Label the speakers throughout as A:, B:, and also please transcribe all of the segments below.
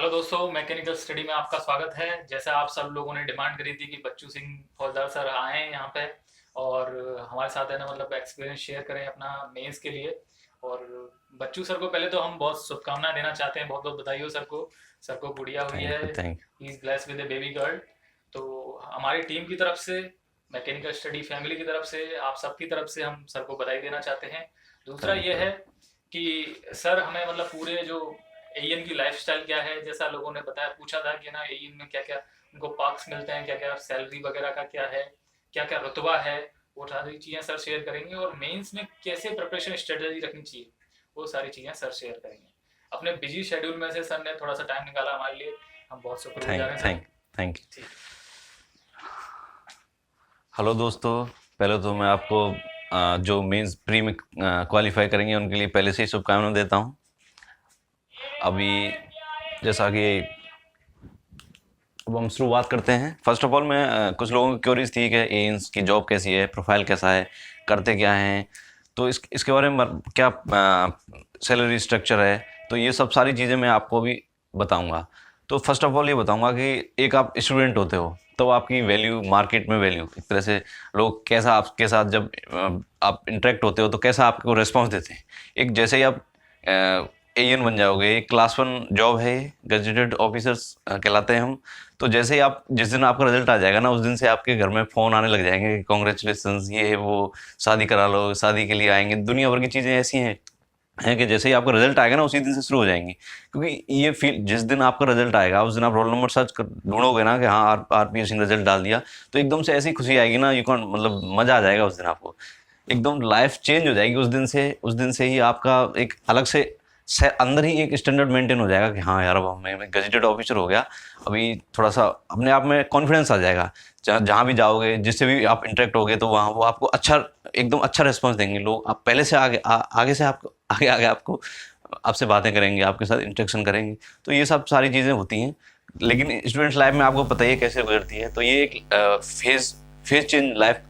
A: Hello दोस्तों, mechanical study में आपका स्वागत है। जैसा आप सब लोगों ने डिमांड करी थी कि बच्चू सिंह फौजदार सर आए हैं यहाँ पे और हमारे साथ है ना, मतलब एक्सपीरियंस शेयर करें अपना मेंस के लिए। और बच्चू सर को पहले तो हम बहुत शुभकामनाएं देना चाहते हैं, बहुत बहुत बधाई हो सर को। सर को गुड़िया हुई है,
B: thank you thank
A: he is blessed with A baby girl. तो हमारी टीम की तरफ से, मैकेनिकल स्टडी फैमिली की तरफ से, आप सबकी तरफ से हम सर को बधाई देना चाहते हैं। दूसरा
B: थैंक
A: ये
B: यू।
A: है कि सर हमें मतलब पूरे जो एन की लाइफस्टाइल क्या है, जैसा लोगों ने बताया, पूछा था कि ना एन में क्या क्या उनको पार्क्स मिलते हैं, क्या क्या सैलरी वगैरह का क्या है, क्या क्या रुतबा है, वो सारी चीज़ें सर शेयर करेंगे। और मेंस में कैसे प्रिपरेशन स्ट्रेटजी रखनी चाहिए, वो सारी चीज़ें सर शेयर करेंगे। अपने बिजी शेड्यूल में से सर ने थोड़ा सा टाइम निकाला हमारे लिए, हम बहुत शुक्रगुजार
B: थैंक
A: हैं सर।
B: Thank thank you.
A: ठीक।
B: हेलो दोस्तों, पहले तो मैं आपको जो मेंस प्री में क्वालिफाई करेंगे उनके लिए पहले से ही शुभकामनाएं देता हूं। अभी जैसा कि अब हम शुरुआत करते हैं। फर्स्ट ऑफ ऑल मैं कुछ लोगों की क्यूरीज थी कि एम्स की जॉब कैसी है, प्रोफाइल कैसा है, करते क्या हैं, तो इसके बारे में क्या सैलरी स्ट्रक्चर है, तो ये सब सारी चीज़ें मैं आपको अभी बताऊंगा। तो फर्स्ट ऑफ ऑल ये बताऊंगा कि एक आप स्टूडेंट होते हो तो आपकी वैल्यू मार्केट में, वैल्यू एक तरह से लोग कैसा आपके साथ जब आप इंटरेक्ट होते हो तो कैसा आपको रिस्पॉन्स देते हैं। एक जैसे ही आप एएन बन जाओगे, एक क्लास वन जॉब है, गजेटेड ऑफिसर्स कहलाते हैं हम। तो जैसे ही आप, जिस दिन आपका रिजल्ट आ जाएगा ना, उस दिन से आपके घर में फ़ोन आने लग जाएंगे कि कॉन्ग्रेचुलेसन्स, ये है वो, शादी करा लो, शादी के लिए आएंगे, दुनिया भर की चीज़ें ऐसी हैं कि जैसे ही आपका रिजल्ट आएगा ना, उसी दिन से शुरू हो जाएंगी। क्योंकि ये फील, जिस दिन आपका रिजल्ट आएगा उस दिन आप रोल नंबर सर्च कर ढूंढोगे ना कि हाँ आरपीएस ने रिजल्ट डाल दिया, तो एकदम से ऐसी खुशी आएगी ना, यू कॉन्ट, मतलब मज़ा आ जाएगा उस दिन आपको। एकदम लाइफ चेंज हो जाएगी उस दिन से ही आपका एक अलग से अंदर ही एक स्टैंडर्ड मेंटेन हो जाएगा कि हाँ यार, अब मैं गजेटेड ऑफिसर हो गया। अभी थोड़ा सा अपने आप में कॉन्फिडेंस आ जाएगा। जहाँ भी जाओगे, जिससे भी आप इंटरेक्ट होगे, तो वहाँ वो आपको अच्छा, एकदम अच्छा रिस्पॉन्स देंगे लोग। आप पहले से आगे से आपको आगे आगे आपको आपसे बातें करेंगे, आपके साथ इंटरेक्शन करेंगे। तो ये सब सारी चीज़ें होती हैं। लेकिन स्टूडेंट्स लाइफ में आपको पता ही है कैसे गुजरती है। तो ये एक phase phase change, life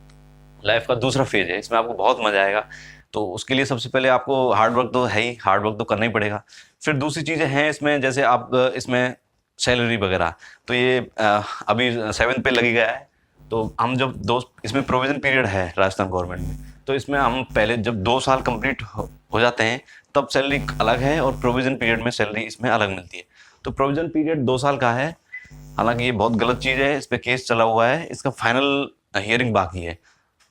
B: life का दूसरा फेज है। इसमें आपको बहुत मजा आएगा। तो उसके लिए सबसे पहले आपको हार्ड वर्क तो है ही, हार्ड वर्क तो करना ही पड़ेगा। फिर दूसरी चीज़ें हैं इसमें, जैसे आप इसमें सैलरी वगैरह, तो ये अभी 7th पे लगी गया है। तो हम जब दो, इसमें प्रोविजन पीरियड है राजस्थान गवर्नमेंट में, तो इसमें हम पहले जब 2 साल कंप्लीट हो जाते हैं तब सैलरी अलग है, और प्रोविजन पीरियड में सैलरी इसमें अलग मिलती है। तो प्रोविजन पीरियड 2 साल का है। हालांकि ये बहुत गलत चीज़ है, इस पर केस चला हुआ है, इसका फाइनल हियरिंग बाकी है।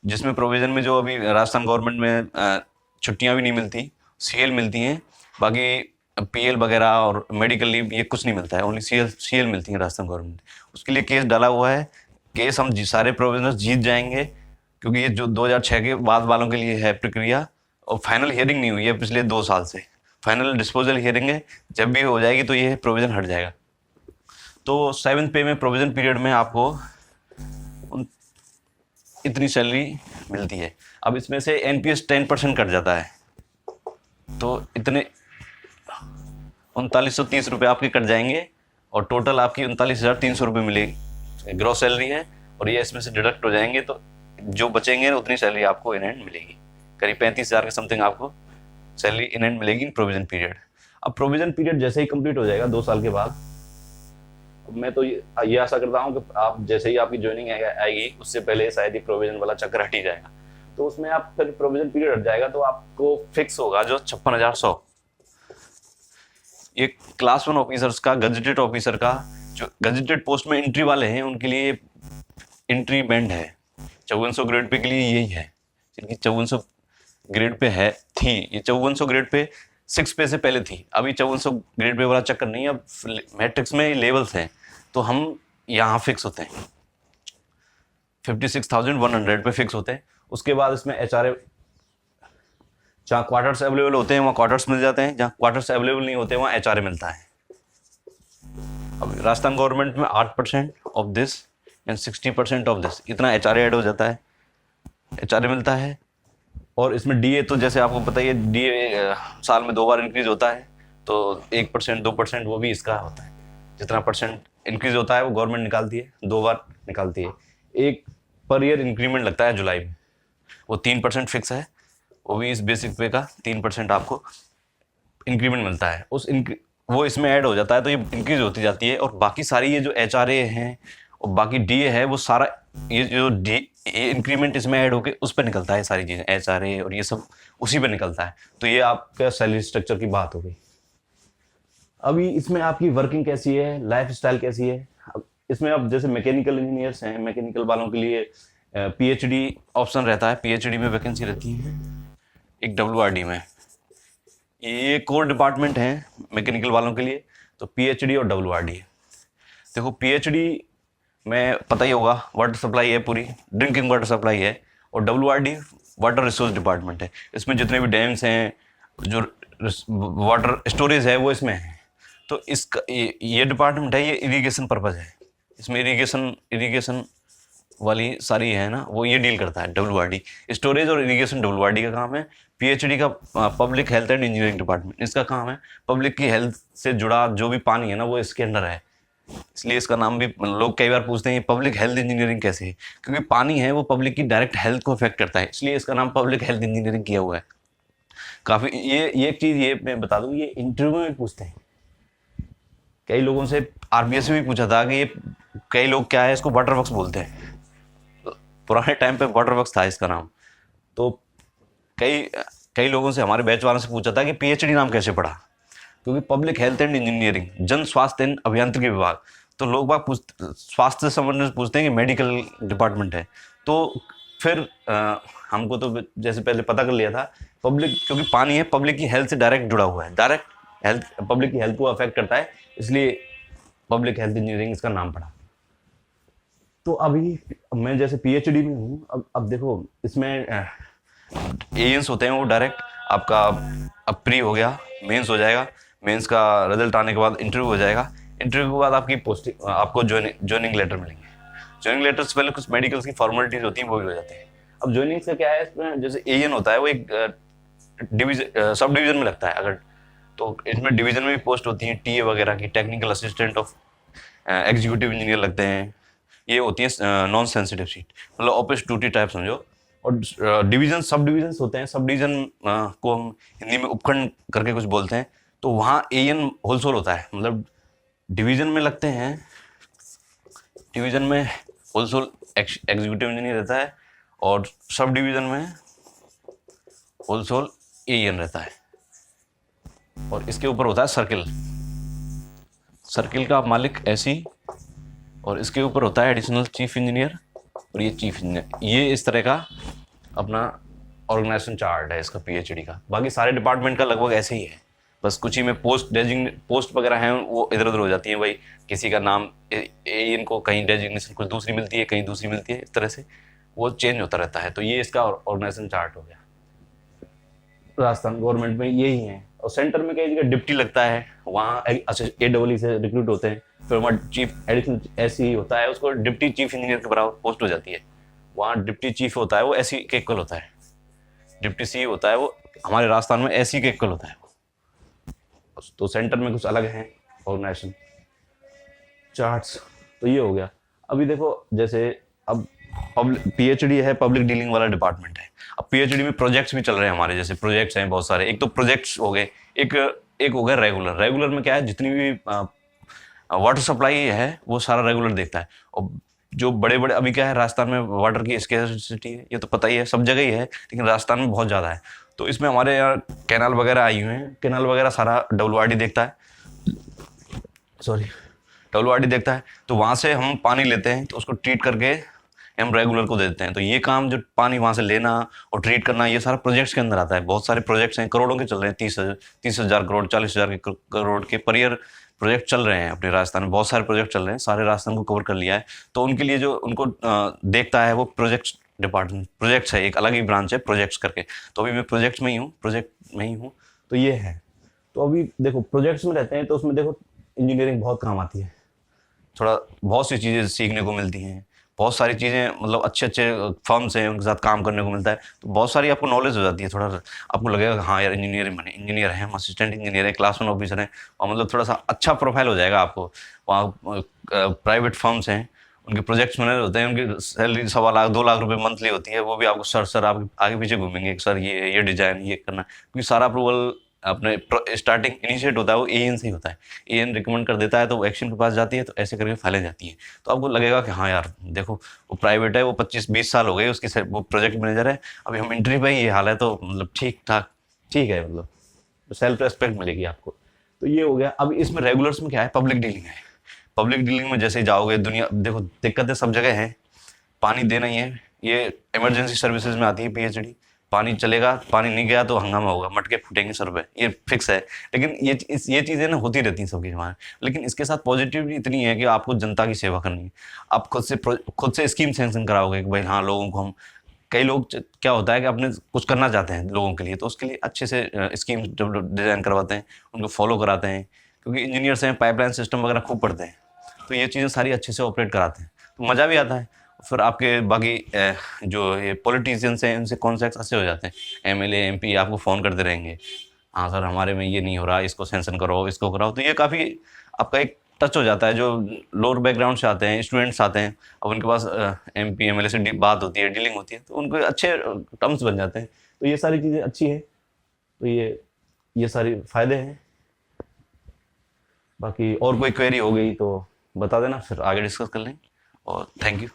B: जिसमें प्रोविज़न में जो अभी राजस्थान गवर्नमेंट में छुट्टियां भी नहीं मिलती, सीएल मिलती हैं। बाकी पीएल वगैरह और मेडिकल लीव ये कुछ नहीं मिलता है, ओनली सीएल सीएल मिलती है राजस्थान गवर्नमेंट। उसके लिए केस डाला हुआ है। केस हम सारे प्रोविजनर्स जीत जाएंगे, क्योंकि ये जो 2006 के बाद वालों के लिए है प्रक्रिया। और फाइनल हियरिंग नहीं हुई है पिछले 2 साल से। फाइनल डिस्पोजल हियरिंग है, जब भी हो जाएगी तो ये प्रोविज़न हट जाएगा। तो 7th पे में प्रोविज़न पीरियड में आपको इतनी सैलरी मिलती है। अब इसमें से एनपीएस 10% कट जाता है, तो इतने 3930 रुपये आपके कट जाएंगे, और टोटल आपकी 39,300 रुपये मिलेगी, ग्रॉस सैलरी है। और ये इसमें से डिडक्ट हो जाएंगे, तो जो बचेंगे उतनी सैलरी आपको इन हैंड मिलेगी। करीब 35,000 के समथिंग आपको सैलरी इन हैंड मिलेगी इन प्रोविजन पीरियड। अब प्रोविजन पीरियड जैसे ही कंप्लीट हो जाएगा 2 साल के बाद, मैं तो ये आशा करता हूँ कि आप जैसे ही आपकी ज्वाइनिंग आएगी, उससे पहले शायद ही प्रोविजन वाला चक्कर हट ही जाएगा। तो उसमें आप फिर प्रोविजन पीरियड हट जाएगा तो आपको फिक्स होगा जो 56,100। ये क्लास वन ऑफिसर्स का, गजेटेड ऑफिसर का, जो गजेटेड पोस्ट में एंट्री वाले हैं उनके लिए एंट्री बैंड है। 5400 ग्रेड पे के लिए यही है, जिनकी 5400 ग्रेड पे है थी। ये 5400 ग्रेड पे 6 पे से पहले थी। अभी 5400 ग्रेड पे वाला चक्कर नहीं है। अब मैट्रिक्स में लेवल्स हैं, तो हम यहाँ फिक्स होते हैं, 56,100 पे फिक्स होते हैं। उसके बाद इसमें एचआरए, जहाँ क्वार्टर्स अवेलेबल होते हैं वहाँ क्वार्टर्स मिल जाते हैं, जहाँ क्वार्टर्स अवेलेबल नहीं होते वहाँ एचआरए मिलता है। अब राजस्थान गवर्नमेंट में 8% of this and 60% of this, इतना एचआरए ऐड हो जाता है, एचआरए मिलता है। और इसमें डीए, तो जैसे आपको पता ही है, डीए साल में 2 बार इंक्रीज होता है। तो 1%, 2% वो भी इसका होता है। जितना परसेंट इंक्रीज होता है वो गवर्नमेंट निकालती है, 2 बार निकालती है। एक पर ईयर इंक्रीमेंट लगता है जुलाई में, वो 3% फिक्स है। वो भी इस बेसिक पे का 3% आपको इंक्रीमेंट मिलता है। वो इसमें ऐड हो जाता है, तो ये इंक्रीज होती जाती है। और बाकी सारी ये जो HRA हैं और बाकी DA है, वो सारा ये जो डी इंक्रीमेंट इसमें ऐड होके उस पर निकलता है, सारी चीज़ें HRA और ये सब उसी पे निकलता है। तो ये आपका सैलरी स्ट्रक्चर की बात हो गई। अभी इसमें आपकी वर्किंग कैसी है, लाइफ स्टाइल कैसी है। अब इसमें अब जैसे मैकेनिकल इंजीनियर्स हैं, मैकेनिकल वालों के लिए PhD ऑप्शन रहता है, PhD में वैकेंसी रहती है एक WRD में। ये कोर डिपार्टमेंट है मैकेनिकल वालों के लिए, तो PhD और WRD है। देखो PhD में पता ही होगा वाटर सप्लाई है, पूरी ड्रिंकिंग वाटर सप्लाई है, और WRD वाटर रिसोर्स डिपार्टमेंट है। इसमें जितने भी डैम्स हैं, जो वाटर स्टोरेज है, वो इसमें है। तो इसका ये डिपार्टमेंट है, ये इरिगेशन पर्पज़ है। इसमें इरिगेशन वाली सारी है ना, वो ये डील करता है WRD। स्टोरेज और इरिगेशन WRD का काम है। PhD का public health and engineering department, इसका काम है पब्लिक की हेल्थ से जुड़ा जो भी पानी है ना, वो इसके अंडर है। इसलिए इसका नाम भी, लोग कई बार पूछते हैं पब्लिक हेल्थ इंजीनियरिंग कैसे है, क्योंकि पानी है वो पब्लिक की डायरेक्ट हेल्थ को अफेक्ट करता है, इसलिए इसका नाम पब्लिक हेल्थ इंजीनियरिंग किया हुआ है। काफ़ी ये एक चीज़ ये मैं बता दूँ, ये इंटरव्यू में पूछते हैं। कई लोगों से RBS में भी पूछा था कि ये कई लोग क्या है, इसको वाटर वर्क्स बोलते हैं। पुराने टाइम पे वाटर वर्क्स था इसका नाम। तो कई लोगों से, हमारे बैच वालों से पूछा था कि PhD नाम कैसे पड़ा, क्योंकि पब्लिक हेल्थ एंड इंजीनियरिंग, जन स्वास्थ्य एंड अभियांत्रिकी विभाग। तो लोग बाग स्वास्थ्य से संबंधित पूछते हैं कि मेडिकल डिपार्टमेंट है। तो फिर हमको तो जैसे पहले पता कर लिया था, पब्लिक, क्योंकि पानी है पब्लिक की हेल्थ से डायरेक्ट जुड़ा हुआ है, डायरेक्ट हेल्थ, पब्लिक की हेल्थ को अफेक्ट करता है, इसलिए पब्लिक हेल्थ इंजीनियरिंग इसका नाम पड़ा। तो अभी मैं जैसे PhD में हूँ, अब देखो इसमें एजेंस होते हैं, वो डायरेक्ट आपका अब प्री हो गया, मेंस हो जाएगा, मेंस का रिजल्ट आने के बाद इंटरव्यू हो जाएगा, इंटरव्यू के बाद आपकी पोस्टिंग, आपको ज्वाइनिंग लेटर मिलेंगे। ज्वाइनिंग लेटर से पहले कुछ मेडिकल्स की फॉर्मेलिटीज होती हैं, वो भी हो जाती है। अब ज्वाइनिंग का क्या है, इसमें जैसे एएन होता है, वो एक डिवीजन, सब डिवीजन में लगता है। अगर तो इसमें डिवीजन में भी पोस्ट होती हैं, TA वगैरह की, technical assistant of executive engineer लगते हैं। ये होती है नॉन सेंसिटिव सीट, मतलब ऑफिस ड्यूटी टाइप समझो। और डिवीजन, सब डिवीजन होते हैं। सब डिवीजन को हम हिंदी में उपखंड करके कुछ बोलते हैं। तो वहाँ AN होलसेल होता है, मतलब डिवीजन में लगते हैं, डिवीजन में होलसेल एग्जीक्यूटिव इंजीनियर रहता है, और सब डिवीजन में होलसेल AN रहता है। और इसके ऊपर होता है सर्किल, सर्किल का मालिक SE, और इसके ऊपर होता है एडिशनल चीफ इंजीनियर, और ये चीफ इंजीनियर। ये इस तरह का अपना ऑर्गेनाइजेशन चार्ट है इसका PhD का। बाकी सारे डिपार्टमेंट का लगभग ऐसे ही है, बस कुछ ही में पोस्ट वगैरह हैं, वो इधर उधर हो जाती हैं। भाई किसी का नाम इनको कहीं डेजिग्नेशन कुछ दूसरी मिलती है, कहीं दूसरी मिलती है, इस तरह से वो चेंज होता रहता है। तो ये इसका ऑर्गेनाइजेशन चार्ट हो गया। राजस्थान गवर्नमेंट में यही है। और सेंटर में कई जगह डिप्टी लगता है, वहाँ AEE से रिक्रूट होते हैं। फिर वहाँ चीफ एडिशनल SE होता है, उसको डिप्टी चीफ इंजीनियर के बराबर पोस्ट हो जाती है। वहाँ डिप्टी चीफ होता है, वो SE के इक्वल होता है। डिप्टी C होता है, वो हमारे राजस्थान में SE के इक्वल होता है। तो सेंटर में कुछ अलग हैं ऑर्गेनाइजेशन चार्ट्स। तो ये हो गया। अभी देखो जैसे अब PhD है, पब्लिक डीलिंग वाला डिपार्टमेंट है। अब PhD में प्रोजेक्ट्स भी चल रहे हैं हमारे, जैसे प्रोजेक्ट्स हैं बहुत सारे। एक तो प्रोजेक्ट्स हो गए, एक हो गया रेगुलर में क्या है, जितनी भी वाटर सप्लाई है वो सारा रेगुलर देखता है। और जो बड़े बड़े, अभी क्या है, राजस्थान में वाटर की स्केर्सिटी है, ये तो पता ही है, सब जगह ही है, लेकिन राजस्थान में बहुत ज़्यादा है। तो इसमें हमारे यहाँ कैनाल वगैरह आई हुए हैं, कैनाल वगैरह सारा WRD देखता है, WRD देखता है। तो वहाँ से हम पानी लेते हैं, तो उसको ट्रीट करके हम रेगुलर को देते हैं। तो ये काम, जो पानी वहाँ से लेना और ट्रीट करना, ये सारा प्रोजेक्ट्स के अंदर आता है। बहुत सारे प्रोजेक्ट्स हैं, करोड़ों के चल रहे हैं, 30,000 करोड़, 40,000 करोड़ के पर ईयर प्रोजेक्ट चल रहे हैं अपने राजस्थान में। बहुत सारे प्रोजेक्ट चल रहे हैं, सारे राजस्थान को कवर कर लिया है। तो उनके लिए जो उनको देखता है वो प्रोजेक्ट्स डिपार्टमेंट, प्रोजेक्ट्स है, एक अलग ही ब्रांच है प्रोजेक्ट्स करके। तो अभी मैं प्रोजेक्ट में ही हूँ। तो ये है। तो अभी देखो प्रोजेक्ट्स में रहते हैं, तो उसमें देखो इंजीनियरिंग बहुत काम आती है। थोड़ा बहुत सी चीज़ें सीखने को मिलती हैं, बहुत सारी चीज़ें, मतलब अच्छे फर्म्स हैं, उनके साथ काम करने को मिलता है। तो बहुत सारी आपको नॉलेज हो जाती है। थोड़ा आपको लगेगा हाँ यार इंजीनियर हैं, हम असिस्टेंट इंजीनियर हैं, क्लास 1 ऑफिसर हैं, और मतलब थोड़ा सा अच्छा प्रोफाइल हो जाएगा आपको। वहाँ प्राइवेट फर्म्स हैं, उनके प्रोजेक्ट्स मैनेजर होते हैं, उनकी सैलरी 1.25 लाख 2 लाख रुपए मंथली होती है। वो भी आपको सर आप आगे पीछे घूमेंगे, सर ये डिज़ाइन ये करना, क्योंकि सारा अप्रूवल अपने स्टार्टिंग इनिशिएट होता है वो एएन से ही होता है। एएन रिकमेंड कर देता है तो वो एक्शन के पास जाती है, तो ऐसे करके फाइलें जाती हैं। तो आपको लगेगा कि हाँ यार देखो वो प्राइवेट है, वो 25-20 साल हो गए उसकी, वो प्रोजेक्ट मैनेजर है, अभी हम इंटरव्यू पे ही ये हाल है, तो मतलब ठीक ठाक ठीक है, मतलब सेल्फ रेस्पेक्ट मिलेगी आपको। तो ये हो गया। अब इसमें रेगुलर्स में क्या है, पब्लिक डीलिंग है। पब्लिक डीलिंग में जैसे ही जाओगे, दुनिया देखो दिक्कतें सब जगह हैं, पानी देना ही है, ये इमरजेंसी सर्विसेज में आती है पीएचडी। पानी चलेगा, पानी नहीं गया तो हंगामा होगा, मटके फूटेंगे सर पे, ये फिक्स है। लेकिन ये चीज़ें ना होती रहती हैं सबकी जमाने। लेकिन इसके साथ पॉजिटिविटी इतनी है कि आपको जनता की सेवा करनी है। आप खुद से स्कीम सैंक्शन कराओगे कि भाई हाँ लोगों को हम, कई लोग क्या होता है कि अपने कुछ करना चाहते हैं लोगों के लिए, तो उसके लिए अच्छे से स्कीम डिज़ाइन करवाते हैं, उनको फॉलो कराते हैं, क्योंकि इंजीनियर्स हैं, पाइपलाइन सिस्टम वगैरह खूब पढ़ते हैं, तो ये चीज़ें सारी अच्छे से ऑपरेट कराते हैं, तो मज़ा भी आता है। फिर आपके बाकी जो ये पॉलिटिशियंस हैं उनसे कॉन्टैक्ट्स अच्छे हो जाते हैं, एमएलए एमपी आपको फ़ोन करते रहेंगे, हाँ सर हमारे में ये नहीं हो रहा, इसको सैंक्शन करो, इसको कराओ, तो ये काफ़ी आपका एक टच हो जाता है। जो लोअर बैकग्राउंड से आते हैं, स्टूडेंट्स आते हैं, अब उनके पास एमपी एमएलए से बात होती है, डीलिंग होती है, तो उनको अच्छे टर्म्स बन जाते हैं। तो ये सारी चीज़ें अच्छी हैं, तो ये सारी फ़ायदे हैं। बाकी और कोई क्वेरी हो गई तो बता देना, फिर आगे डिस्कस कर लेंगे, और थैंक यू।